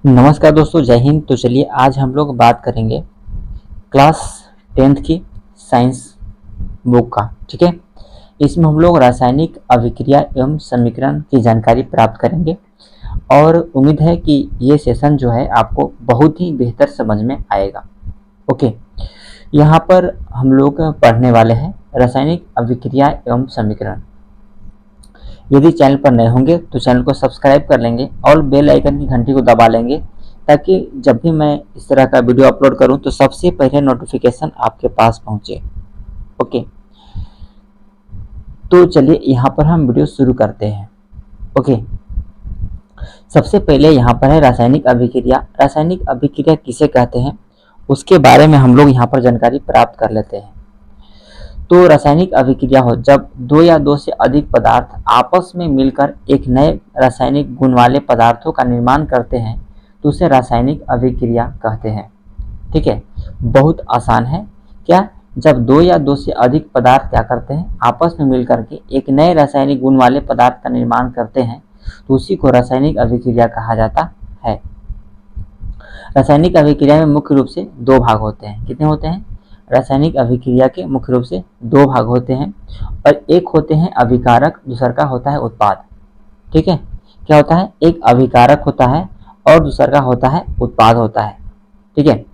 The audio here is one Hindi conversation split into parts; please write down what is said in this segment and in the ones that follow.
नमस्कार दोस्तों, जय हिंद। तो चलिए आज हम लोग बात करेंगे क्लास 10th की साइंस बुक का। ठीक है, इसमें हम लोग रासायनिक अभिक्रिया एवं समीकरण की जानकारी प्राप्त करेंगे और उम्मीद है कि ये सेशन जो है आपको बहुत ही बेहतर समझ में आएगा। ओके, यहाँ पर हम लोग पढ़ने वाले हैं रासायनिक अभिक्रिया एवं समीकरण। यदि चैनल पर नए होंगे तो चैनल को सब्सक्राइब कर लेंगे और बेल आइकन की घंटी को दबा लेंगे, ताकि जब भी मैं इस तरह का वीडियो अपलोड करूं तो सबसे पहले नोटिफिकेशन आपके पास पहुंचे। ओके, तो चलिए यहाँ पर हम वीडियो शुरू करते हैं। ओके, सबसे पहले यहाँ पर है रासायनिक अभिक्रिया। रासायनिक अभिक्रिया किसे कहते हैं उसके बारे में हम लोग यहाँ पर जानकारी प्राप्त कर लेते हैं। तो रासायनिक अभिक्रिया हो जब दो या दो से अधिक पदार्थ आपस में मिलकर एक नए रासायनिक गुण वाले पदार्थों का निर्माण करते हैं तो उसे रासायनिक अभिक्रिया कहते हैं। ठीक है, बहुत आसान है। क्या, जब दो या दो से अधिक पदार्थ क्या करते हैं, आपस में मिलकर के एक नए रासायनिक गुण वाले पदार्थ का निर्माण करते हैं तो उसी को रासायनिक अभिक्रिया कहा जाता है। रासायनिक अभिक्रिया में मुख्य रूप से दो भाग होते हैं। कितने होते हैं? रासायनिक अभिक्रिया के मुख्य रूप से दो भाग होते हैं और एक होते हैं अभिकारक, दूसरा का होता है उत्पाद। ठीक है, क्या होता है? एक अभिकारक होता है और दूसरा का होता है उत्पाद होता है। ठीक है,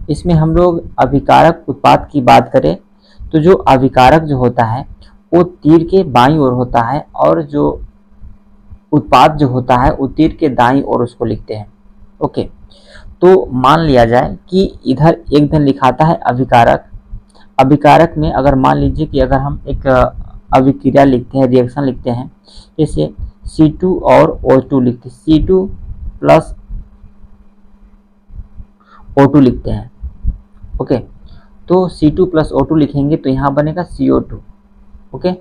इसमें हम लोग अभिकारक उत्पाद की बात करें तो जो अभिकारक जो होता है वो तीर के बाईं ओर होता है और जो उत्पाद जो होता है वो तीर के दाईं ओर उसको लिखते हैं। ओके, तो मान लिया जाए कि इधर एक धन लिखाता है अभिकारक। अभिकारक में अगर मान लीजिए कि अगर हम एक अभिक्रिया लिखते हैं, रिएक्शन लिखते हैं, जैसे C2 और O2 लिखते हैं, C2 प्लस O2 लिखते हैं। ओके, तो C2 प्लस O2 लिखेंगे तो यहाँ बनेगा CO2। ओके,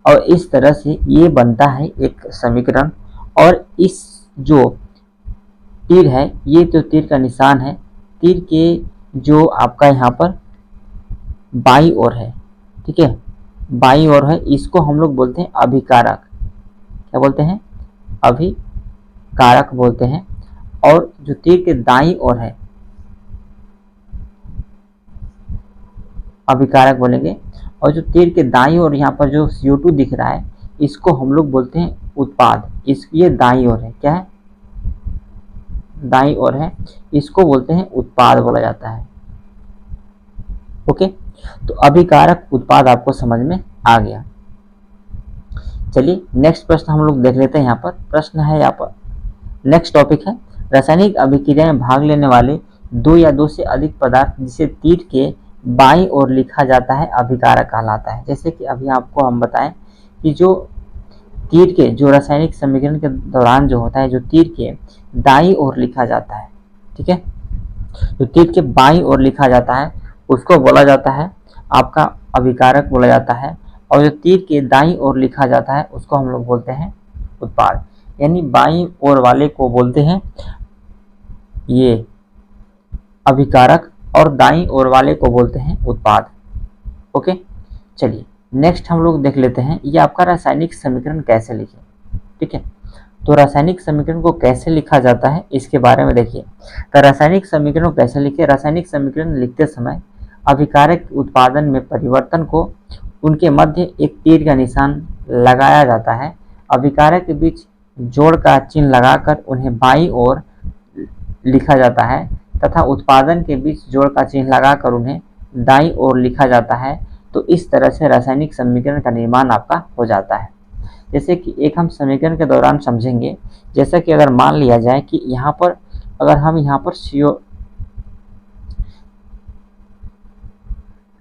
और इस तरह से ये बनता है एक समीकरण। और इस जो तीर है, ये जो तीर का निशान है, तीर के जो आपका यहाँ पर बाईं ओर है, ठीक है, बाईं ओर है, इसको हम लोग बोलते हैं अभिकारक। क्या बोलते हैं? अभिकारक बोलते हैं। और जो तीर के दाईं ओर है, अभिकारक बोलेंगे। और जो तीर के दाईं ओर यहाँ पर जो CO2 दिख रहा है, इसको हम लोग बोलते हैं उत्पाद। ये दाईं ओर है, क्या है? दाईं ओर है, इसको बोलते हैं उत्पाद बोला जाता है। ओके, तो अभिकारक उत्पाद आपको समझ में आ गया। चलिए नेक्स्ट प्रश्न हम लोग देख लेते हैं। यहाँ पर प्रश्न है, यहाँ पर नेक्स्ट टॉपिक है रासायनिक अभिक्रिया में भाग लेने वाले दो या दो से अधिक पदार्थ जिसे तीर के बाईं ओर लिखा जाता है अभिकारक कहलाता है। जैसे कि अभी आपको हम बताएं कि जो तीर के जो रासायनिक समीकरण के दौरान जो होता है, जो तीर के दाईं ओर लिखा जाता है, ठीक है, जो तीर के बाईं ओर लिखा जाता है उसको बोला जाता है आपका अभिकारक बोला जाता है। और जो तीर के दाईं ओर लिखा जाता है उसको हम लोग बोलते हैं उत्पाद। यानी बाईं ओर वाले को बोलते हैं ये अभिकारक और दाईं ओर वाले को बोलते हैं उत्पाद। ओके, चलिए नेक्स्ट हम लोग देख लेते हैं ये आपका रासायनिक समीकरण कैसे लिखें। ठीक है, तो रासायनिक समीकरण को कैसे लिखा जाता है इसके बारे में देखिए। तो रासायनिक समीकरण को कैसे लिखे? रासायनिक समीकरण लिखते समय अभिकारक उत्पादन में परिवर्तन को उनके मध्य एक तीर का निशान लगाया जाता है। अभिकारक के बीच जोड़ का चिन्ह लगाकर उन्हें बाईं ओर लिखा जाता है तथा उत्पादन के बीच जोड़ का चिन्ह लगाकर उन्हें दाईं ओर लिखा जाता है। तो इस तरह से रासायनिक समीकरण का निर्माण आपका हो जाता है। जैसे कि एक हम समीकरण के दौरान समझेंगे, जैसा कि अगर मान लिया जाए कि यहाँ पर अगर हम यहाँ पर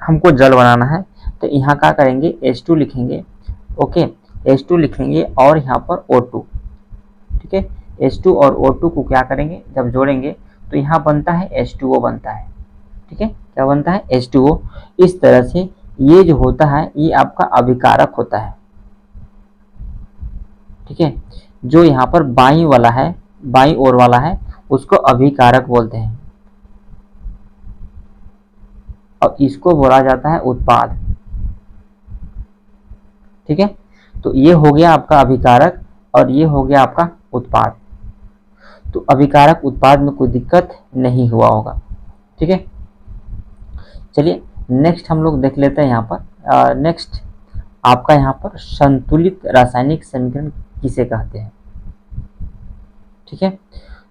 हमको जल बनाना है तो यहाँ क्या करेंगे? H2 लिखेंगे। ओके, H2 लिखेंगे और यहाँ पर O2। ठीक है, H2 और O2 को क्या करेंगे? जब जोड़ेंगे तो यहाँ बनता है H2O बनता है। ठीक है, क्या बनता है? H2O। इस तरह से ये जो होता है ये आपका अभिकारक होता है। ठीक है, जो यहाँ पर बाईं वाला है, बाईं ओर वाला है, उसको अभिकारक बोलते हैं और इसको बोला जाता है उत्पाद। ठीक है, तो ये हो गया आपका अभिकारक और ये हो गया आपका उत्पाद। तो अभिकारक उत्पाद में कोई दिक्कत नहीं हुआ होगा। ठीक है, चलिए नेक्स्ट हम लोग देख लेते हैं यहाँ पर। नेक्स्ट आपका यहाँ पर संतुलित रासायनिक समीकरण किसे कहते हैं। ठीक है,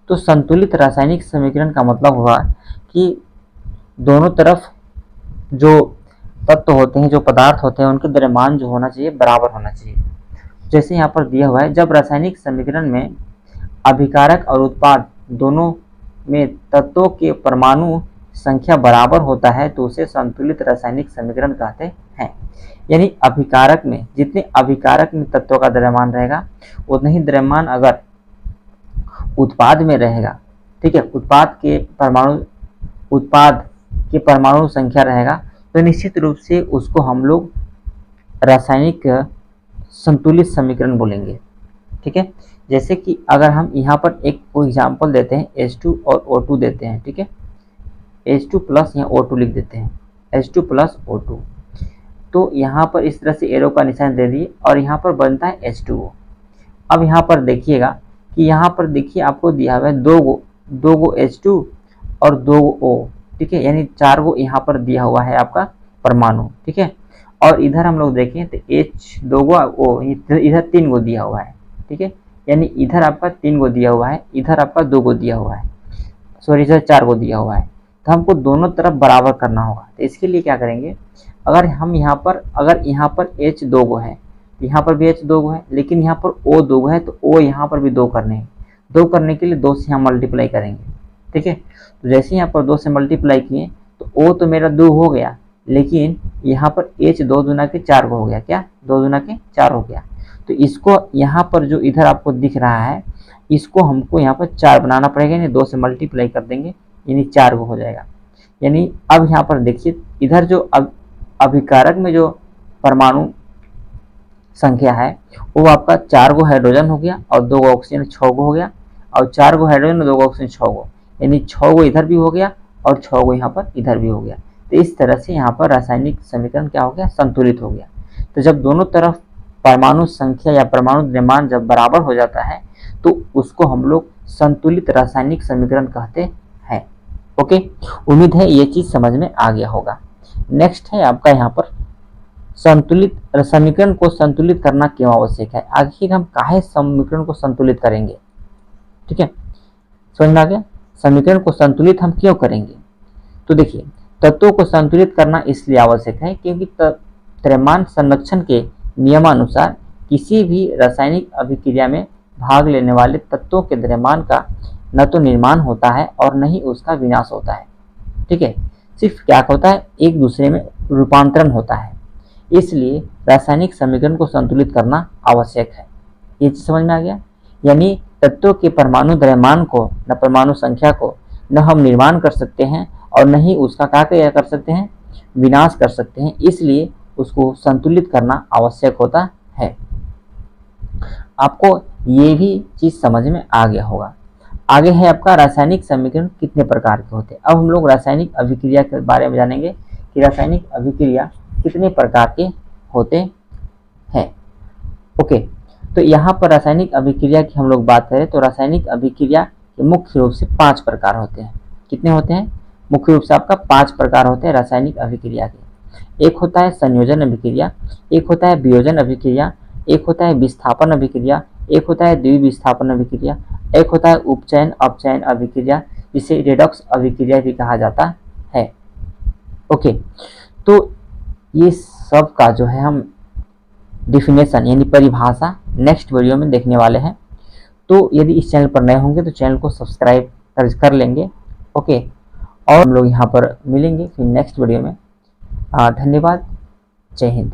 तो संतुलित रासायनिक समीकरण का मतलब हुआ कि दोनों तरफ जो तत्व होते हैं, जो पदार्थ होते हैं, उनके द्रव्यमान जो होना चाहिए बराबर होना चाहिए। जैसे यहाँ पर दिया हुआ है, जब रासायनिक समीकरण में अभिकारक और उत्पाद दोनों में तत्वों के परमाणु संख्या बराबर होता है तो उसे संतुलित रासायनिक समीकरण कहते हैं। यानी अभिकारक में, जितने अभिकारक में तत्वों का द्रव्यमान रहेगा उतना ही द्रव्यमान अगर उत्पाद में रहेगा, ठीक है, उत्पाद के परमाणु संख्या रहेगा तो निश्चित रूप से उसको हम लोग रासायनिक संतुलित समीकरण बोलेंगे। ठीक है, जैसे कि अगर हम यहाँ पर एक कोई एग्जाम्पल देते हैं, H2 और O2 देते हैं। ठीक है, H2 प्लस यहाँ O2 लिख देते हैं, H2 प्लस O2, तो यहाँ पर इस तरह से एरो का निशान दे दिए और यहाँ पर बनता है H2O। अब यहाँ पर देखिएगा कि यहाँ पर देखिए आपको दिया हुआ है दो गो H2 और 2 गो O। ठीक है, यानी 4 गो यहाँ पर दिया हुआ है आपका परमाणु। ठीक है, और इधर हम लोग देखें तो H 2 गो O, इधर 3 गो दिया हुआ है। ठीक है, यानी इधर आपका 3 गो दिया हुआ है, इधर आपका 2 गो दिया हुआ है, सॉरी इधर 4 गो दिया हुआ है। तो हमको दोनों तरफ बराबर करना होगा। तो इसके लिए क्या करेंगे, अगर हम यहाँ पर H 2 गो है, यहाँ पर भी H 2 गो है, लेकिन यहाँ पर O 2 गो है तो O यहाँ पर भी 2 करने हैं। 2 करने के लिए 2 से यहाँ मल्टीप्लाई करेंगे। ठीक है, तो जैसे यहाँ पर 2 से मल्टीप्लाई किए तो O तो मेरा 2 हो गया, लेकिन यहाँ पर H 2 दूना के 4 हो गया। क्या, 2 दूना के 4 हो गया। तो इसको यहाँ पर जो इधर आपको दिख रहा है, इसको हमको यहाँ पर 4 बनाना पड़ेगा, यानी 2 से मल्टीप्लाई कर देंगे, यानी 4 हो जाएगा। यानी अब यहाँ पर देखिए, इधर जो अभिकारक में जो परमाणु संख्या है वो आपका 4 गो हाइड्रोजन हो गया और 2 गो ऑक्सीजन 6 गो हो गया, और 4 गो हाइड्रोजन और 2 गो ऑक्सीजन 6 गो, यानी 6 गो इधर भी हो गया और 6 गो यहाँ पर इधर भी हो गया। तो इस तरह से यहाँ पर रासायनिक समीकरण क्या हो गया, संतुलित हो गया। तो जब दोनों तरफ परमाणु संख्या या परमाणु द्रव्यमान जब बराबर हो जाता है तो उसको हम लोग संतुलित रासायनिक समीकरण कहते हैं। ओके, उम्मीद है ये चीज समझ में आ गया होगा। नेक्स्ट है आपका यहाँ पर संतुलित समीकरण को संतुलित करना क्यों आवश्यक है। आखिर हम काहे समीकरण को संतुलित करेंगे। ठीक है, समझ में आ गया, समीकरण को संतुलित हम क्यों करेंगे। तो देखिए, तत्वों को संतुलित करना इसलिए आवश्यक है क्योंकि द्रव्यमान संरक्षण के नियमानुसार किसी भी रासायनिक अभिक्रिया में भाग लेने वाले तत्वों के द्रव्यमान का न तो निर्माण होता है और न ही उसका विनाश होता है। ठीक है, सिर्फ क्या होता है, एक दूसरे में रूपांतरण होता है। इसलिए रासायनिक समीकरण को संतुलित करना आवश्यक है। ये चीज समझ में आ गया। यानी तत्वों के परमाणु द्रव्यमान को, न परमाणु संख्या को न हम निर्माण कर सकते हैं और न ही उसका क्या कर सकते हैं, विनाश कर सकते हैं। इसलिए उसको संतुलित करना आवश्यक होता है। आपको ये भी चीज समझ में आ गया होगा। आगे है आपका रासायनिक समीकरण कितने प्रकार के होते हैं। अब हम लोग रासायनिक अभिक्रिया के बारे में जानेंगे कि रासायनिक अभिक्रिया कितने प्रकार के होते हैं। ओके, तो यहाँ पर रासायनिक अभिक्रिया की हम लोग बात करें तो रासायनिक अभिक्रिया के मुख्य रूप से 5 प्रकार होते हैं। कितने होते हैं, मुख्य रूप से आपका 5 प्रकार होते हैं रासायनिक अभिक्रिया के। एक होता है संयोजन अभिक्रिया, एक होता है वियोजन अभिक्रिया, एक होता है विस्थापन अभिक्रिया, एक होता है द्विविस्थापन अभिक्रिया, एक होता है उपचयन अपचयन अभिक्रिया, जिसे रेडॉक्स अभिक्रिया भी कहा जाता है। ओके, तो ये सब का जो है हम डिफिनेशन यानी परिभाषा नेक्स्ट वीडियो में देखने वाले हैं। तो यदि इस चैनल पर नए होंगे तो चैनल को सब्सक्राइब कर लेंगे। ओके, और हम लोग यहाँ पर मिलेंगे फिर नेक्स्ट वीडियो में। धन्यवाद, जय हिंद।